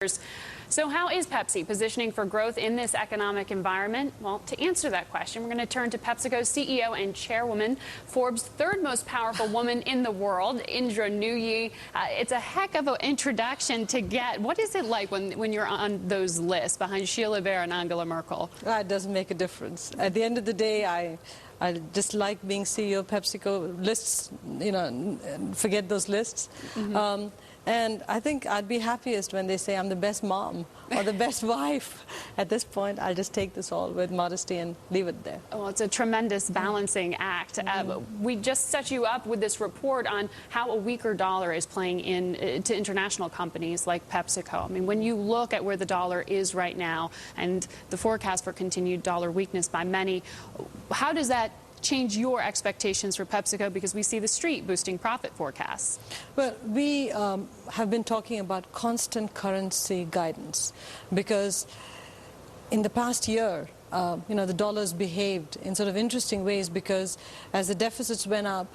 So how is Pepsi positioning for growth in this economic environment? Well, to answer that question, we're going to turn to PepsiCo CEO and chairwoman, Forbes' third most powerful woman in the world, Indra Nooyi. It's a heck of an introduction to get. What is it like when you're on those lists behind Sheila Bair and Angela Merkel? It doesn't make a difference. At the end of the day, I just like being CEO of PepsiCo. Lists, forget those lists. And I think I'd be happiest when they say I'm the best mom or the best wife. At this point, I'll just take this all with modesty and leave it there. Well, it's a tremendous balancing act. We just set you up with this report on how a weaker dollar is playing into international companies like PepsiCo. I mean, when you look at where the dollar is right now and the forecast for continued dollar weakness by many, how does that change your expectations for PepsiCo, because we see the street boosting profit forecasts? Well, we have been talking about constant currency guidance because in the past year, the dollar's behaved in sort of interesting ways, because as the deficits went up,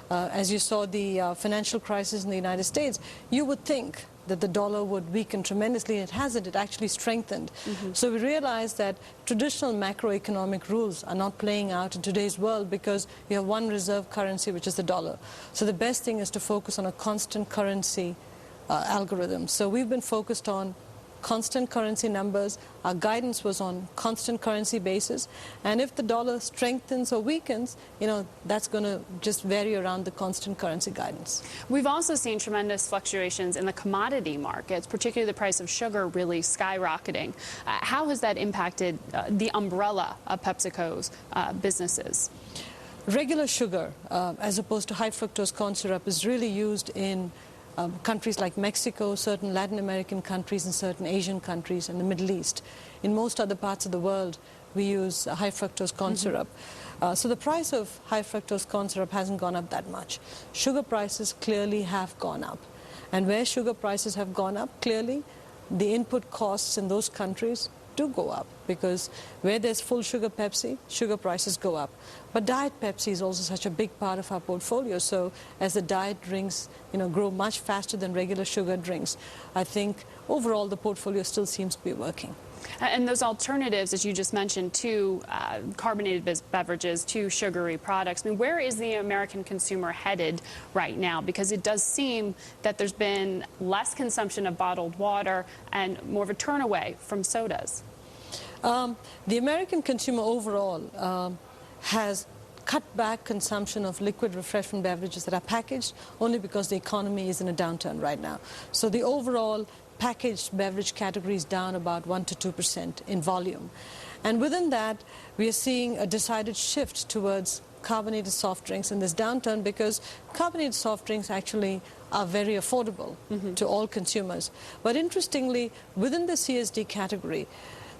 as you saw the financial crisis in the United States, you would think that the dollar would weaken tremendously. It hasn't. It actually strengthened. So we realized that traditional macroeconomic rules are not playing out in today's world because we have one reserve currency, which is the dollar. So the best thing is to focus on a constant currency algorithm. So we've been focused on constant currency numbers. Our guidance was on constant currency basis, and if the dollar strengthens or weakens, that's going to just vary around the constant currency guidance. We've also seen tremendous fluctuations in the commodity markets, particularly the price of sugar really skyrocketing. How has that impacted the umbrella of PepsiCo's businesses? Regular sugar, as opposed to high fructose corn syrup, is really used in countries like Mexico, certain Latin American countries, and certain Asian countries, and the Middle East. In most other parts of the world, we use high fructose corn syrup. So the price of high fructose corn syrup hasn't gone up that much. Sugar prices clearly have gone up. And where sugar prices have gone up, clearly, the input costs in those countries do go up, because where there's full sugar Pepsi, sugar prices go up. But diet Pepsi is also such a big part of our portfolio. So as the diet drinks grow much faster than regular sugar drinks, I think overall the portfolio still seems to be working. And those alternatives, as you just mentioned, to carbonated beverages, to sugary products, I mean, where is the American consumer headed right now? Because it does seem that there's been less consumption of bottled water and more of a turn away from sodas. The American consumer overall has cut back consumption of liquid refreshment beverages that are packaged only because the economy is in a downturn right now. So the overall packaged beverage category is down about 1 to 2% in volume. And within that, we are seeing a decided shift towards carbonated soft drinks in this downturn, because carbonated soft drinks actually are very affordable to all consumers. But interestingly, within the CSD category,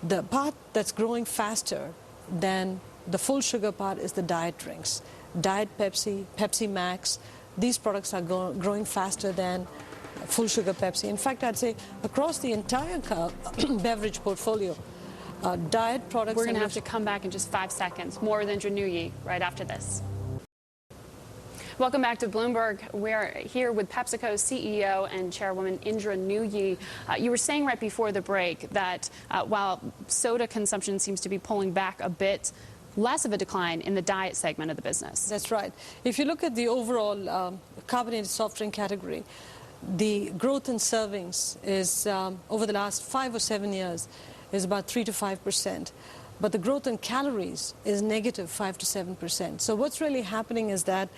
the part that's growing faster than the full sugar part is the diet drinks. Diet Pepsi, Pepsi Max, these products are growing faster than full sugar Pepsi. In fact, I'd say across the entire beverage portfolio, diet products... We're going to have to come back in just 5 seconds. More with Indra Nooyi right after this. Welcome back to Bloomberg. We're here with PepsiCo CEO and chairwoman Indra Nooyi. You were saying right before the break that while soda consumption seems to be pulling back a bit, less of a decline in the diet segment of the business. That's right. If you look at the overall carbonated soft drink category, the growth in servings is, over the last 5 or 7 years, is about 3 to 5%. But the growth in calories is negative 5 to 7%. So what's really happening is that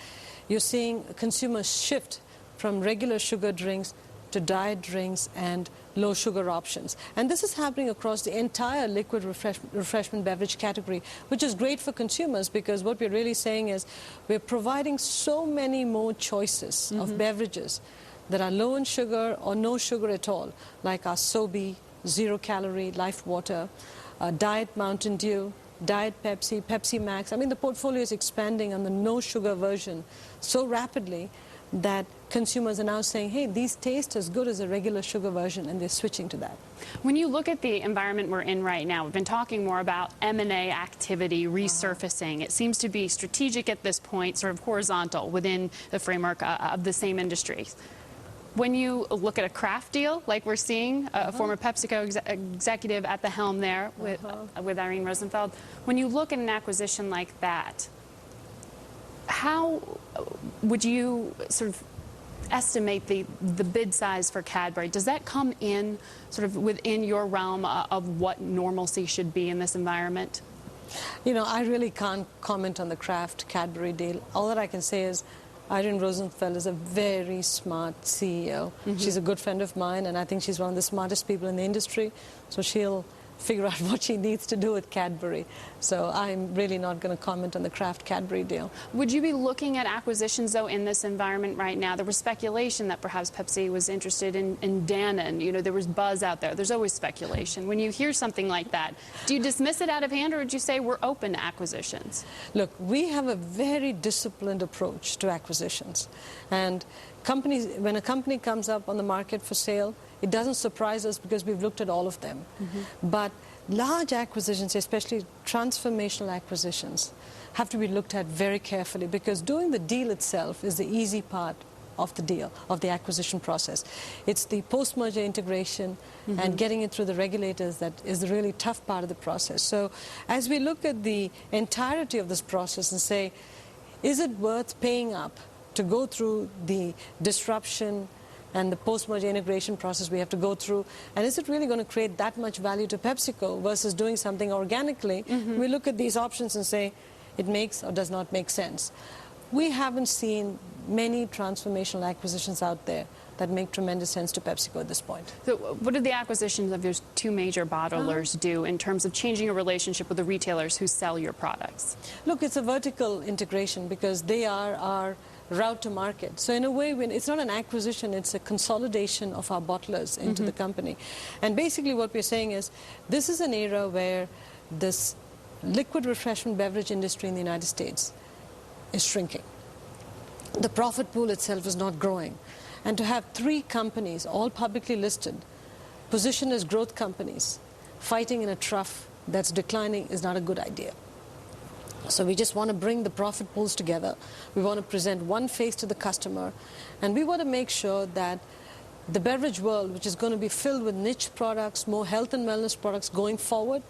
you're seeing consumers shift from regular sugar drinks to diet drinks and low sugar options. And this is happening across the entire liquid refreshment beverage category, which is great for consumers, because what we're really saying is we're providing so many more choices of beverages that are low in sugar or no sugar at all, like our Sobe, zero-calorie Life Water, Diet Mountain Dew, Diet Pepsi, Pepsi Max. I mean, the portfolio is expanding on the no-sugar version so rapidly that consumers are now saying, hey, these taste as good as a regular sugar version, and they're switching to that. When you look at the environment we're in right now, we've been talking more about M&A activity resurfacing. It seems to be strategic at this point, sort of horizontal within the framework of the same industries. When you look at a Kraft deal, like we're seeing, a former PepsiCo executive at the helm there with Irene Rosenfeld, when you look at an acquisition like that, how would you sort of estimate the bid size for Cadbury? Does that come in sort of within your realm of what normalcy should be in this environment? You know, I really can't comment on the Kraft Cadbury deal. All that I can say is Irene Rosenfeld is a very smart CEO. She's a good friend of mine, and I think she's one of the smartest people in the industry. So she'll figure out what she needs to do with Cadbury. So I'm really not going to comment on the Kraft Cadbury deal. Would you be looking at acquisitions, though, in this environment right now? There was speculation that perhaps Pepsi was interested in Dannon. You know, there was buzz out there. There's always speculation. When you hear something like that, do you dismiss it out of hand, or would you say we're open to acquisitions? Look, we have a very disciplined approach to acquisitions. And companies, when a company comes up on the market for sale, it doesn't surprise us because we've looked at all of them. But large acquisitions, especially transformational acquisitions, have to be looked at very carefully, because doing the deal itself is the easy part of the deal, of the acquisition process. It's the post-merger integration and getting it through the regulators that is the really tough part of the process. So as we look at the entirety of this process and say, is it worth paying up to go through the disruption and the post-merger integration process we have to go through, and is it really going to create that much value to PepsiCo versus doing something organically? We look at these options and say, it makes or does not make sense. We haven't seen many transformational acquisitions out there that make tremendous sense to PepsiCo at this point. So what do the acquisitions of your two major bottlers do in terms of changing a relationship with the retailers who sell your products? Look, it's a vertical integration because they are our route to market. So in a way, when it's not an acquisition, it's a consolidation of our bottlers into the company. And basically what we're saying is, this is an era where this liquid refreshment beverage industry in the United States is shrinking. The profit pool itself is not growing. And to have three companies, all publicly listed, positioned as growth companies, fighting in a trough that's declining is not a good idea. So we just want to bring the profit pools together. We want to present one face to the customer. And we want to make sure that the beverage world, which is going to be filled with niche products, more health and wellness products going forward,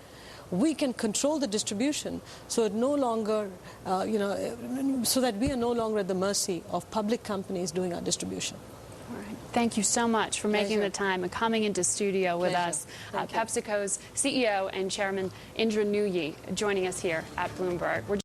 we can control the distribution so it no longer, so that we are no longer at the mercy of public companies doing our distribution. All right. Thank you so much for making the time and coming into studio with us. PepsiCo's CEO and Chairman Indra Nooyi joining us here at Bloomberg.